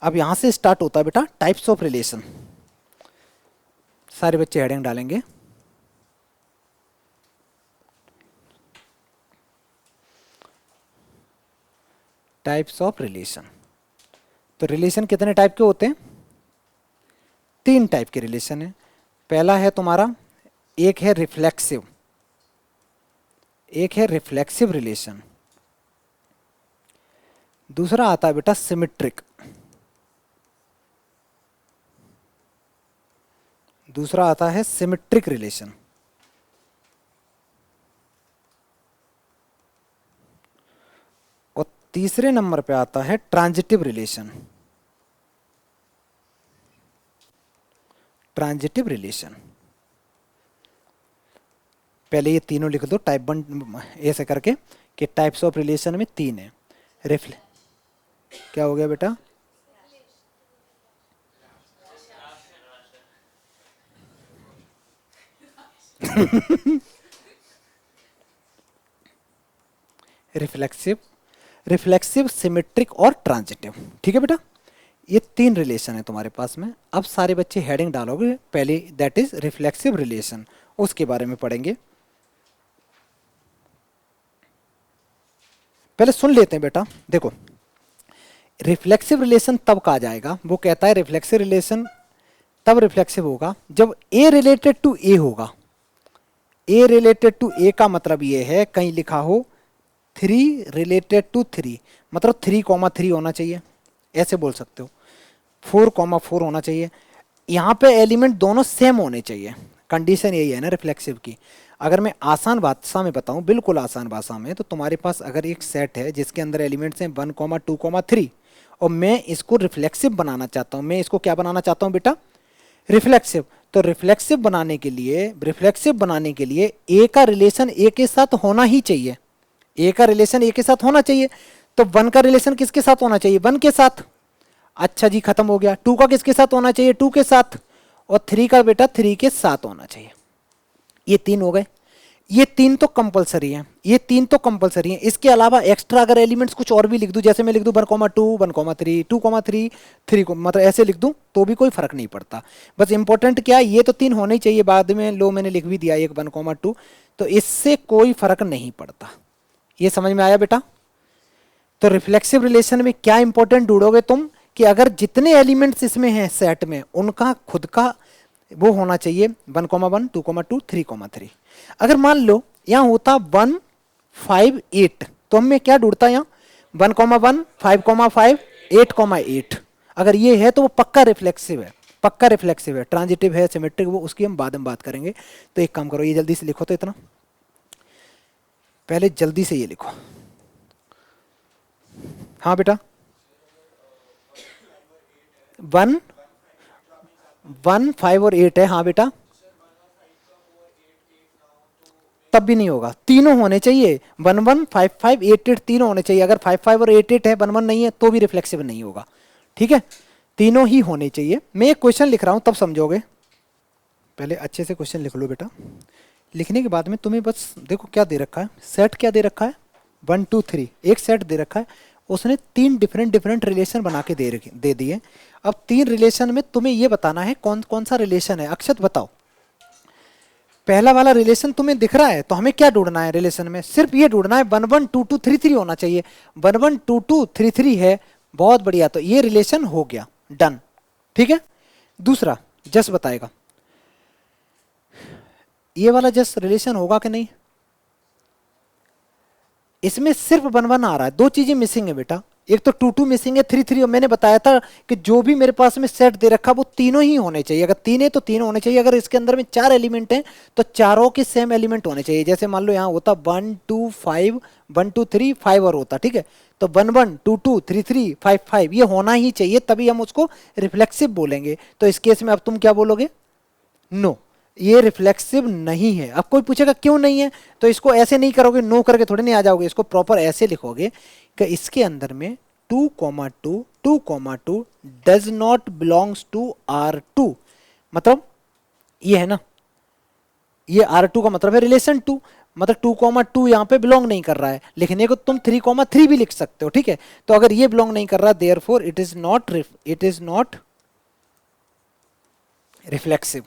अब यहां से स्टार्ट होता है बेटा टाइप्स ऑफ रिलेशन। सारे बच्चे हेडिंग डालेंगे। Types of relation. तो रिलेशन कितने टाइप के होते हैं? 3 टाइप के रिलेशन है। पहला है तुम्हारा, एक है रिफ्लेक्सिव, एक है रिफ्लेक्सिव रिलेशन। दूसरा आता है बेटा सिमेट्रिक, दूसरा आता है सिमेट्रिक रिलेशन। और तीसरे नंबर पे आता है ट्रांजिटिव रिलेशन। ट्रांजिटिव रिलेशन, पहले ये तीनों लिख दो टाइप 1 ऐसे करके कि टाइप्स ऑफ रिलेशन में 3 है। रिफ्ले क्या हो गया बेटा? रिफ्लेक्सिव, रिफ्लेक्सिव, सिमेट्रिक और ट्रांजिटिव। ठीक है बेटा, ये 3 रिलेशन है तुम्हारे पास में। अब सारे बच्चे हेडिंग डालोगे, पहले दैट इज रिफ्लेक्सिव रिलेशन, उसके बारे में पढ़ेंगे। पहले सुन लेते हैं बेटा। देखो, रिफ्लेक्सिव रिलेशन तब कहा जाएगा, वो कहता है रिफ्लेक्सिव रिलेशन तब रिफ्लेक्सिव होगा जब ए रिलेटेड टू ए होगा। ए रिलेटेड टू ए का मतलब ये है, कहीं लिखा हो 3 रिलेटेड टू 3, मतलब 3,3 होना चाहिए, ऐसे बोल सकते हो। 4,4 होना चाहिए। यहाँ पे एलिमेंट दोनों सेम होने चाहिए, कंडीशन यही है ना रिफ्लेक्सिव की। अगर मैं आसान भाषा में बताऊं, बिल्कुल आसान भाषा में, तो तुम्हारे पास अगर एक सेट है जिसके अंदर एलिमेंट्स हैं 1,2,3 और मैं इसको रिफ्लेक्सिव बनाना चाहता हूं, मैं इसको क्या बनाना चाहता हूं बेटा? रिफ्लेक्सिव। तो रिफ्लेक्सिव बनाने के लिए ए का रिलेशन ए के साथ होना ही चाहिए। ए का रिलेशन ए के साथ होना चाहिए। तो 1 का रिलेशन किसके साथ होना चाहिए? 1 के साथ। अच्छा जी, खत्म हो गया। 2 का किसके साथ होना चाहिए? 2 के साथ। और 3 का बेटा 3 के साथ होना चाहिए। ये 3 हो गए। ये 3 तो कंपलसरी है, ये 3 तो कंपलसरी है। इसके अलावा एक्स्ट्रा अगर एलिमेंट्स कुछ और भी लिख दूं, जैसे मैं लिख दूं 1,2, 1,3, 2,3, 3 को, मतलब ऐसे लिख दूं तो भी कोई फर्क नहीं पड़ता। बस इंपॉर्टेंट क्या है, ये तो 3 होने ही चाहिए। बाद में लो मैंने लिख भी दिया एक 1,2, तो इससे कोई फर्क नहीं पड़ता। ये समझ में आया बेटा? तो रिफ्लेक्सिव रिलेशन में क्या इंपॉर्टेंट ढूंढोगे तुम, कि अगर जितने एलिमेंट्स इसमें हैं सेट में, उनका खुद का वो होना चाहिए 1,1, 2,2, 3,3। अगर मान लो यहाँ होता 1, 5, 8, तो हम मैं क्या ढूंढता यहाँ? 1,1, 5,5, 8,8। अगर ये है तो वो पक्का रिफ्लेक्सिव है, पक्का रिफ्लेक्सिव है। ट्रांजिटिव है, सिमेट्रिक, वो उसकी हम बाद में बात करेंगे। तो एक काम करो, ये जल्दी से लिखो। तो इतना पहले जल्दी से ये लिखो। हाँ बेटा, 1, 1, 5 और 8 है। हाँ बेटा, तब भी नहीं होगा, तीनों होने चाहिए। 1, 1, 5, 5, 8, 8 तीनों होने चाहिए। अगर 5, 5 और 8, 8 है, 1, 1 नहीं है, तो भी रिफ्लेक्सिव नहीं होगा। ठीक है, तीनों ही होने चाहिए। मैं एक क्वेश्चन लिख रहा हूं, तब समझोगे। पहले अच्छे से क्वेश्चन लिख लो बेटा। लिखने के बाद में तुम्हें बस देखो क्या दे रखा है, सेट क्या दे रखा है, 1, 2, 3, एक सेट दे रखा है। उसने 3 डिफरेंट डिफरेंट रिलेशन बना के दे दिए। अब 3 रिलेशन में तुम्हें ये बताना है कौन कौन सा रिलेशन है। अक्षत बताओ, पहला वाला रिलेशन तुम्हें दिख रहा है, तो हमें क्या ढूंढना है रिलेशन में? सिर्फ ये ढूंढना है 1, 1, 2, 2, 3, 3 होना चाहिए। 1, 1, 2, 2, 3, 3 है, बहुत बढ़िया। तो ये रिलेशन हो गया, डन। ठीक है, दूसरा जस बताएगा, ये वाला जस रिलेशन होगा कि नहीं? इसमें सिर्फ 1, 1 आ रहा है, 2 चीजें मिसिंग है बेटा। एक तो 2, 2 मिसिंग है, 3, 3। और मैंने बताया था कि जो भी मेरे पास में सेट दे रखा वो तीनों ही होने चाहिए। अगर 3 है तो 3 होने चाहिए। अगर इसके अंदर में 4 एलिमेंट हैं तो चारों के सेम एलिमेंट होने चाहिए। जैसे मान लो यहाँ होता 1, 2, 5, 1, 2, 3, 5 और होता, ठीक है। तो 1, 1, 2, 2, 3, 3, 5, 5 ये होना ही चाहिए, तभी हम उसको रिफ्लेक्सिव बोलेंगे। तो इस केस में अब तुम क्या बोलोगे? नो, ये रिफ्लेक्सिव नहीं है। अब कोई पूछेगा क्यों नहीं है, तो इसको ऐसे नहीं करोगे, नो करके थोड़ी नहीं आ जाओगे। इसको प्रॉपर ऐसे लिखोगे कि इसके अंदर में 2,2, 2,2 does not belongs to R2। मतलब ये है ना, ये R2 का मतलब है रिलेशन 2। मतलब 2,2 यहाँ पे बिलोंग नहीं कर रहा है, लिखने को तुम 3,3 भी लिख सकते हो, ठीक है। तो अगर ये बिलोंग नहीं कर रहा, therefore it is not reflexive,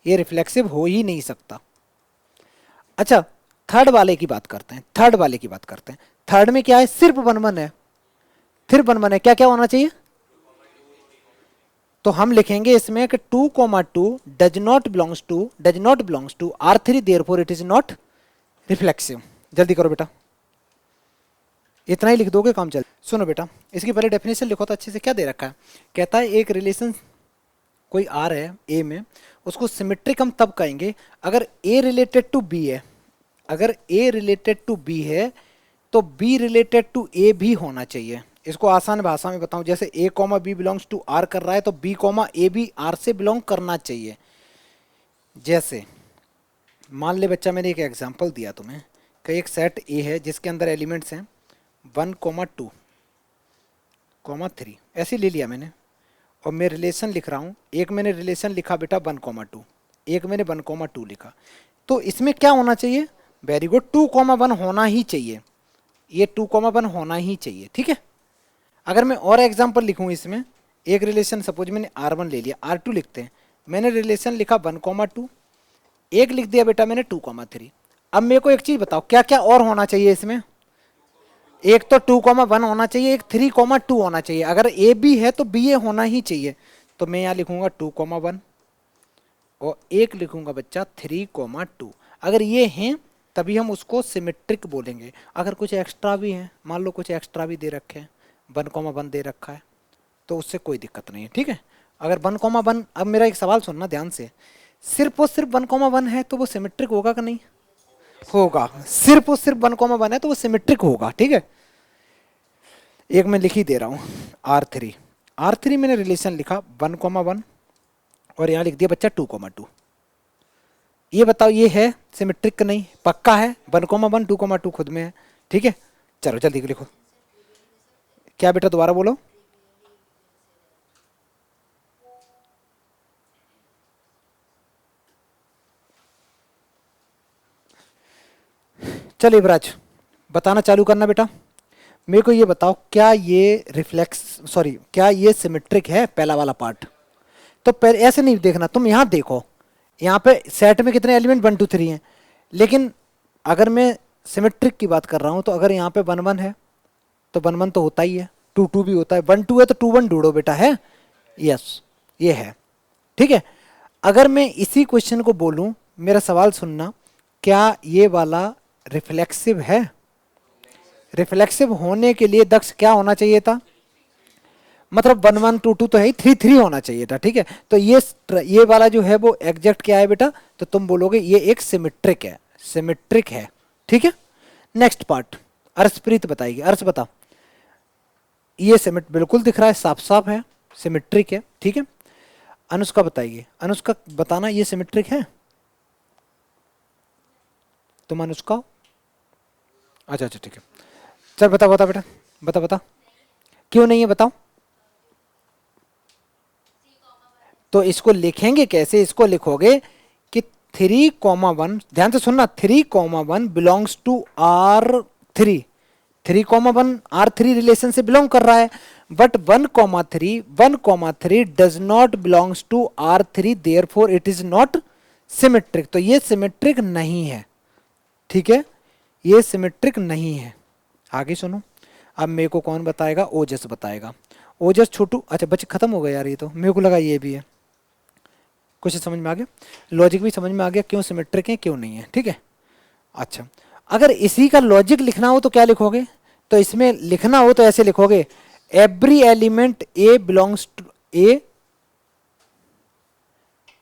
ये रिफ्लेक्सिव हो ही नहीं सकता। अच्छा, थर्ड वाले की बात करते हैं, थर्ड में क्या है, सिर्फ वन वन है, क्या क्या होना चाहिए। तो हम लिखेंगे इसमें कि 2,2 does not belongs to R3, therefore it is not reflexive. जल्दी करो बेटा, इतना ही लिख दोगे काम चल। सुनो बेटा, इसकी पहले डेफिनेशन लिखो तो अच्छे से। क्या दे रखा है, कहता है एक रिलेशन कोई आर है ए में, उसको सिमेट्रिक हम तब कहेंगे अगर ए रिलेटेड टू बी है, तो बी रिलेटेड टू ए भी होना चाहिए। इसको आसान भाषा में बताऊं, जैसे a comma b belongs to R कर रहा है, तो बी कॉमा ए भी आर से बिलोंग करना चाहिए। जैसे मान ले बच्चा, मैंने एक एग्जांपल दिया तुम्हें कि एक सेट ए है जिसके अंदर एलिमेंट्स हैं 1,2,3, ऐसे ले लिया मैंने, और मैं रिलेशन लिख रहा हूँ। एक मैंने रिलेशन लिखा बेटा 1,2, एक मैंने 1,2 लिखा। तो इसमें क्या होना चाहिए, वेरी गुड, 2,1 होना ही चाहिए, ये 2,1 होना ही चाहिए, ठीक है। अगर मैं और एग्जांपल लिखूँ इसमें, एक रिलेशन सपोज मैंने R1 ले लिया, R2 लिखते हैं, मैंने रिलेशन लिखा 1,2, एक लिख दिया बेटा मैंने 2,3। अब मेरे को एक चीज़ बताओ, क्या क्या और होना चाहिए इसमें। एक तो 2,1 होना चाहिए, एक 3,2 होना चाहिए। अगर ए बी है तो बी ए होना ही चाहिए। तो मैं यहाँ लिखूंगा 2,1 और एक लिखूंगा बच्चा 3,2। अगर ये हैं तभी हम उसको सिमेट्रिक बोलेंगे। अगर कुछ एक्स्ट्रा भी हैं, मान लो कुछ एक्स्ट्रा भी दे रखे हैं, 1,1 दे रखा है, तो उससे कोई दिक्कत नहीं है, ठीक है। अगर 1,1, अब मेरा एक सवाल सुनना ध्यान से, सिर्फ और सिर्फ 1,1 है तो वो सिमेट्रिक होगा कि नहीं होगा। सिर्फ और सिर्फ 1,1 है तो वो सिमेट्रिक होगा, ठीक है। एक मैं लिख ही दे रहा हूँ R3 मैंने रिलेशन लिखा 1,1 और यहाँ लिख दिया बच्चा 2,2। ये बताओ ये है सिमेट्रिक का नहीं, पक्का है 1,1 2,2 खुद में है, ठीक है। चलो जल्दी लिखो, क्या बेटा दोबारा बोलो। चल इब्राज बताना चालू करना बेटा, मेरे को ये बताओ क्या ये क्या ये सिमेट्रिक है, पहला वाला पार्ट। तो पहले ऐसे नहीं देखना, तुम यहाँ देखो, यहाँ पे सेट में कितने एलिमेंट 1 2 3 हैं, लेकिन अगर मैं सिमेट्रिक की बात कर रहा हूँ तो अगर यहाँ पे 1 1 है तो 1 1 तो होता ही है, 2 2 भी होता है, 1 2 है तो 2 1 ढूंढो बेटा, है यस ये है, ठीक है। अगर मैं इसी क्वेश्चन को बोलूँ, मेरा सवाल सुनना, क्या ये वाला रिफ्लेक्सिव है। रिफ्लेक्सिव होने के लिए दक्ष क्या होना चाहिए था, मतलब 1 1 2 2 तो है ही, 3 3 होना चाहिए था, ठीक है। तो ये वाला जो है वो एग्जैक्ट क्या है बेटा, तो तुम बोलोगे ये एक सिमेट्रिक है, ठीक है। नेक्स्ट पार्ट अर्शप्रीत बताएगी, अर्श बता। ये सिमेट बिल्कुल दिख रहा है, साफ साफ है, सिमेट्रिक है, ठीक है। अनुष्का बताएगी, अनुष्का बताना ये सिमेट्रिक है। तुम अनुष्का, अच्छा ठीक है, चल बता बेटा, बता क्यों नहीं है बताओ। तो इसको लिखेंगे कैसे, इसको लिखोगे कि 3,1, ध्यान से सुनना, 3,1 belongs to R3, 3,1 R3 relation से बिलोंग कर रहा है, but 1,3 does not belongs to R3, therefore it is not symmetric. तो ये सिमेट्रिक नहीं है, ठीक है, ये सिमेट्रिक नहीं है। आगे सुनो, अब मेरे को कौन बताएगा, ओजस बताएगा। ओजस छोटू, अच्छा बच्चे खत्म हो गए यार, ये तो मेरे को लगा ये भी है। कुछ समझ में आ गया, लॉजिक भी समझ में आ गया, क्यों सिमेट्रिक है क्यों नहीं है, ठीक है। अच्छा, अगर इसी का लॉजिक लिखना हो तो क्या लिखोगे, तो इसमें लिखना हो तो ऐसे लिखोगे, every element a belongs to a,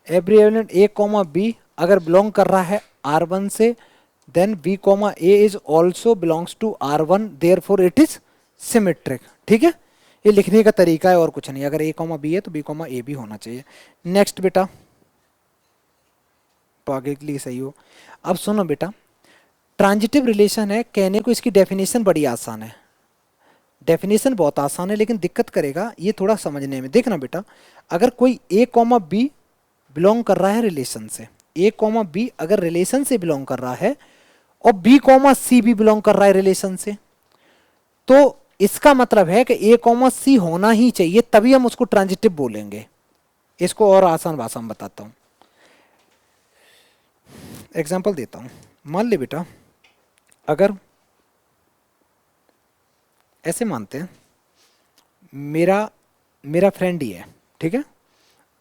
every element a comma b अगर बिलोंग कर रहा है R1 से, then b comma a is also belongs to R1, therefore it is symmetric, ठीक है। ये लिखने का तरीका है और कुछ नहीं, अगर a comma b है तो b comma a भी होना चाहिए। नेक्स्ट बेटा, तो आगे के लिए सही हो। अब सुनो बेटा, ट्रांजिटिव रिलेशन है, कहने को इसकी डेफिनेशन बड़ी आसान है, डेफिनेशन बहुत आसान है, लेकिन दिक्कत करेगा ये थोड़ा समझने में। देखना बेटा, अगर कोई a comma b बिलोंग कर रहा है रिलेशन से, a comma b अगर रिलेशन से बिलोंग कर रहा है और बी कॉमा सी भी बिलोंग कर रहा है रिलेशन से, तो इसका मतलब है कि ए कॉमा सी होना ही चाहिए, तभी हम उसको ट्रांजिटिव बोलेंगे। इसको और आसान भाषा में बताता हूं, एग्जांपल देता हूं। मान ले बेटा, अगर ऐसे मानते हैं मेरा मेरा फ्रेंड ये है, ठीक है,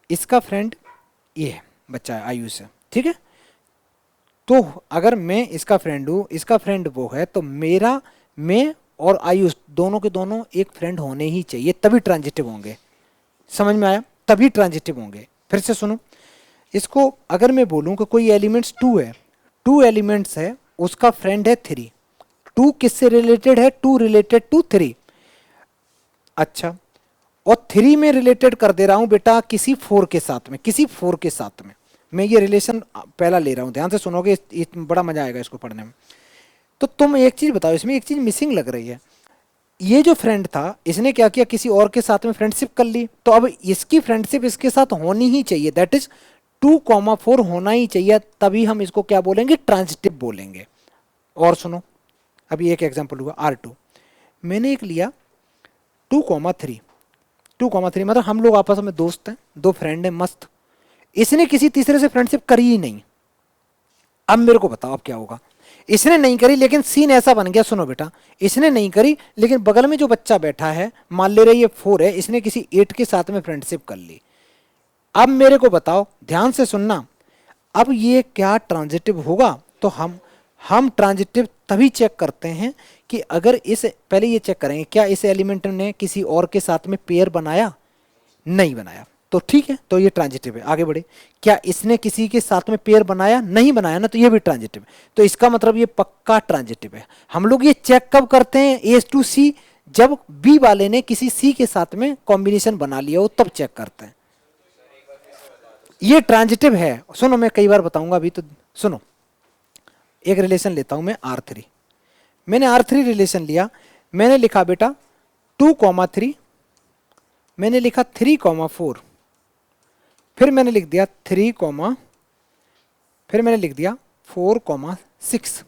इसका फ्रेंड ये है, बच्चा है आयुष है, ठीक है। तो अगर मैं इसका फ्रेंड हूं, इसका फ्रेंड वो है, तो मेरा, मैं और आयुष दोनों के दोनों एक फ्रेंड होने ही चाहिए, तभी ट्रांजिटिव होंगे। समझ में आया? तभी ट्रांजिटिव होंगे। फिर से सुनो इसको, अगर मैं बोलूं कि कोई एलिमेंट्स 2 है, 2 एलिमेंट्स है, उसका फ्रेंड है 3, 2 किससे रिलेटेड है? 2 रिलेटेड टू 3। अच्छा, और 3 में रिलेटेड कर दे रहा हूं बेटा किसी 4 के साथ में, किसी 4 के साथ में मैं ये रिलेशन पहला ले रहा हूं। ध्यान से सुनोगे, बड़ा मजा आएगा इसको पढ़ने में। तो तुम एक चीज बताओ, इसमें एक चीज मिसिंग लग रही है। ये जो फ्रेंड था, इसने क्या किया, किसी और के साथ में फ्रेंडशिप कर ली, तो अब इसकी फ्रेंडशिप इसके साथ होनी ही चाहिए, दैट इज 2,4 होना ही चाहिए, तभी हम इसको क्या बोलेंगे? ट्रांजिटिव बोलेंगे। और सुनो, अभी एक एग्जांपल हुआ R2, मैंने एक लिया 2,3, 2,3 मतलब हम लोग आपस में दोस्त हैं, 2 फ्रेंड हैं मस्त, इसने किसी तीसरे से फ्रेंडशिप करी ही नहीं। अब मेरे को बताओ अब क्या होगा? इसने नहीं करी, लेकिन सीन ऐसा बन गया, सुनो बेटा, इसने नहीं करी, लेकिन बगल में जो बच्चा बैठा है, मान ले रहे ये 4 है, इसने किसी 8 के साथ में फ्रेंडशिप कर ली। अब मेरे को बताओ, ध्यान से सुनना, अब ये क्या ट्रांजिटिव होगा? तो हम ट्रांजिटिव तभी चेक करते हैं कि अगर इस, पहले ये चेक करेंगे क्या इस एलिमेंट ने किसी और के साथ में पेयर बनाया? नहीं बनाया, तो ठीक है, तो ये ट्रांजिटिव है। आगे बढ़े, क्या इसने किसी के साथ में पेयर बनाया? नहीं बनाया ना, तो ये भी ट्रांजिटिव है। तो इसका मतलब ये पक्का ट्रांजिटिव है। हम लोग ये चेक कब करते हैं? A to C, जब बी वाले ने किसी सी के साथ में कॉम्बिनेशन बना लिया हो, तब चेक करते हैं ये ट्रांजिटिव है। सुनो, मैं कई बार बताऊंगा, अभी तो सुनो। एक रिलेशन लेता हूं मैं R3, मैंने R3 रिलेशन लिया, मैंने लिखा बेटा 2,3, मैंने लिखा 3,4, फिर मैंने लिख दिया 3, फिर मैंने लिख दिया 4,6।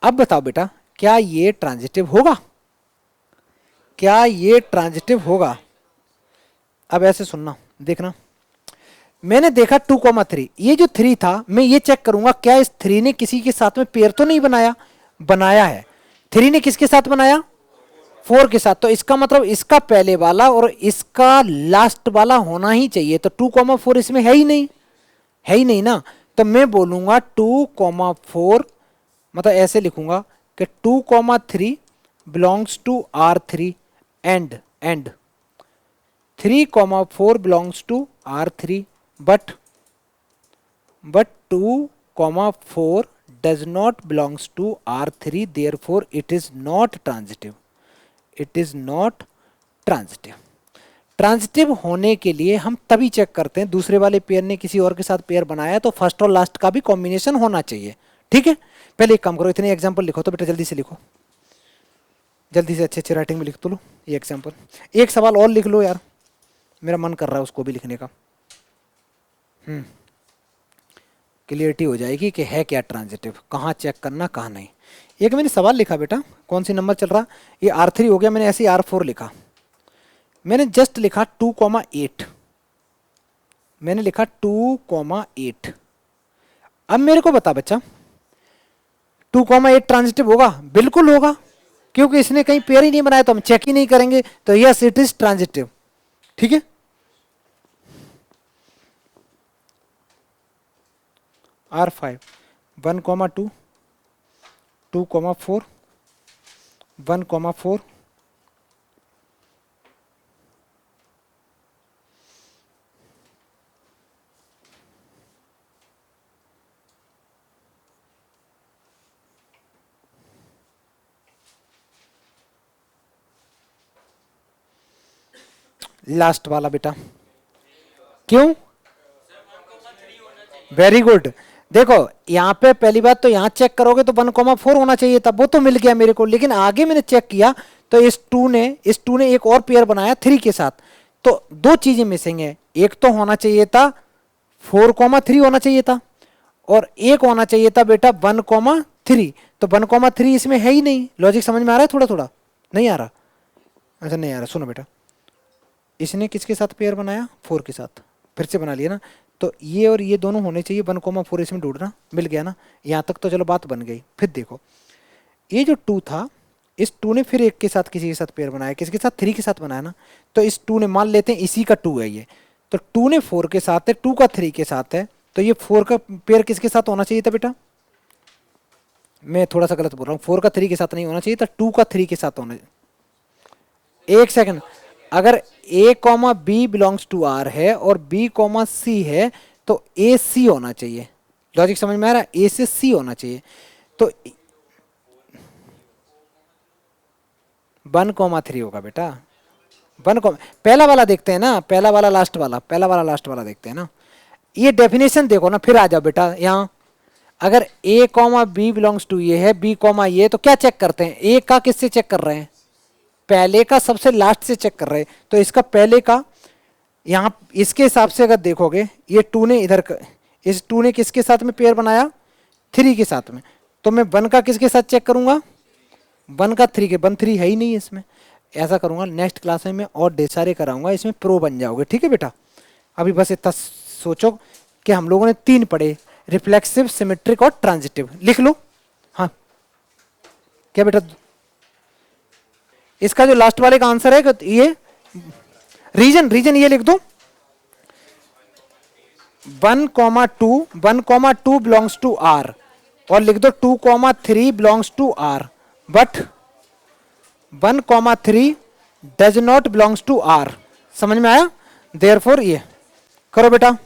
अब बताओ बेटा, क्या ये ट्रांजिटिव होगा? क्या ये ट्रांजिटिव होगा? अब ऐसे सुनना, देखना, मैंने देखा 2,3, ये जो 3 था, मैं ये चेक करूंगा क्या इस 3 ने किसी के साथ में पेयर तो नहीं बनाया? बनाया है। 3 ने किसके साथ बनाया? 4 के साथ। तो इसका मतलब इसका पहले वाला और इसका लास्ट वाला होना ही चाहिए, तो 2,4 इसमें है ही नहीं, है ही नहीं ना। तो मैं बोलूंगा 2,4, मतलब ऐसे लिखूंगा कि 2,3 belongs to R3 and 3,4 belongs to R3, but 2,4 does not belongs to R3, therefore it is not transitive, it is not transitive। Transitive होने के लिए हम तभी चेक करते हैं, दूसरे वाले पेयर ने किसी और के साथ पेयर बनाया, तो फर्स्ट और लास्ट का भी कॉम्बिनेशन होना चाहिए। ठीक है, पहले एक काम करो, इतने एग्जांपल लिखो तो बेटा, जल्दी से लिखो, जल्दी से अच्छे अच्छे राइटिंग में लिख तो लो ये एग्जांपल। एक सवाल और लिख लो यार, मेरा मन कर रहा है उसको भी लिखने का। क्लियरिटी हो जाएगी कि है क्या ट्रांजिटिव, कहाँ चेक करना कहाँ नहीं। एक मैंने सवाल लिखा बेटा, कौन सी नंबर चल रहा, ये R3 हो गया, मैंने ऐसे R4 लिखा, मैंने जस्ट लिखा 2,8, मैंने लिखा 2,8। अब मेरे को बता बच्चा, 2,8 ट्रांजिटिव होगा? बिल्कुल होगा, क्योंकि इसने कहीं पेयर ही नहीं बनाया, तो हम चेक ही नहीं करेंगे, तो यस इट इज ट्रांजिटिव। ठीक है, R5 1,2 2,4 1,4 लास्ट वाला बेटा, क्यों? Very good. देखो यहाँ पे पहली बात तो यहाँ चेक करोगे तो 1,4 होना चाहिए था, वो तो मिल गया मेरे को, लेकिन आगे मैंने चेक किया तो इस 2 ने एक और पेयर बनाया 3 के साथ, तो 2 चीजें मिसिंग है। एक तो होना चाहिए था 4,3 होना चाहिए था, और एक होना चाहिए था बेटा 1,4 3, तो 1,3 इसमें है ही नहीं। लॉजिक समझ में आ रहा है? थोड़ा थोड़ा नहीं आ रहा? अच्छा नहीं आ रहा, सुनो बेटा, इसने किसके साथ पेयर बनाया? 4 के साथ, फिर से बना लिया ना, तो ये और ये दोनों होने चाहिए। 1,4 इसमें ढूंढना, मिल गया ना, यहाँ तक तो चलो बात बन गई। फिर देखो ये जो 2 था, इस 2 ने फिर एक के साथ किसी के साथ पेयर बनाया, किसके साथ? 3 के साथ बनाया ना, तो इस 2 ने, मान लेते हैं इसी का 2 है ये, तो 2 ने 4 के साथ है, 2 का 3 के साथ है, तो ये 4 का पेयर किसके साथ होना चाहिए था बेटा? मैं थोड़ा सा गलत बोल रहा हूँ, 4 का 3 के साथ नहीं होना चाहिए था, 2 का 3 के साथ होना। एक सेकंड, अगर a comma b belongs to R है और बी कॉमा सी है, तो ए सी होना चाहिए। लॉजिक समझ में आ रहा है? ए से सी होना चाहिए। तो 1,3 होगा बेटा। 1, पहला वाला देखते हैं ना, पहला वाला लास्ट वाला, पहला वाला लास्ट वाला देखते हैं ना। ये डेफिनेशन देखो ना, फिर आ जाओ बेटा यहाँ। अगर a comma b belongs to ये है, बी कॉमा ये, तो क्या चेक करते हैं? ए का किससे चेक कर रहे हैं? पहले का सबसे लास्ट से चेक कर रहे हैं, तो इसका पहले का यहाँ इसके हिसाब से अगर देखोगे, ये 2 ने इधर इस 2 ने किसके साथ में पेयर बनाया? 3 के साथ में, तो मैं 1 का किसके साथ चेक करूंगा? 1 का 3 के, 1 3 है ही नहीं इसमें। ऐसा करूंगा, नेक्स्ट क्लास में मैं और ढेर सारे कराऊंगा, इसमें प्रो बन जाओगे, ठीक है बेटा। अभी बस इतना सोचो कि हम लोगों ने 3 पढ़े, रिफ्लेक्सिव, सिमेट्रिक और ट्रांजिटिव। लिख लो। हाँ क्या बेटा? इसका जो लास्ट वाले का आंसर है ये रीजन ये लिख दो, 1,2 बिलोंग्स टू आर, और लिख दो 2,3 belongs to R, but 1,3 does not belongs to R. समझ में आया? देयरफॉर ये करो बेटा।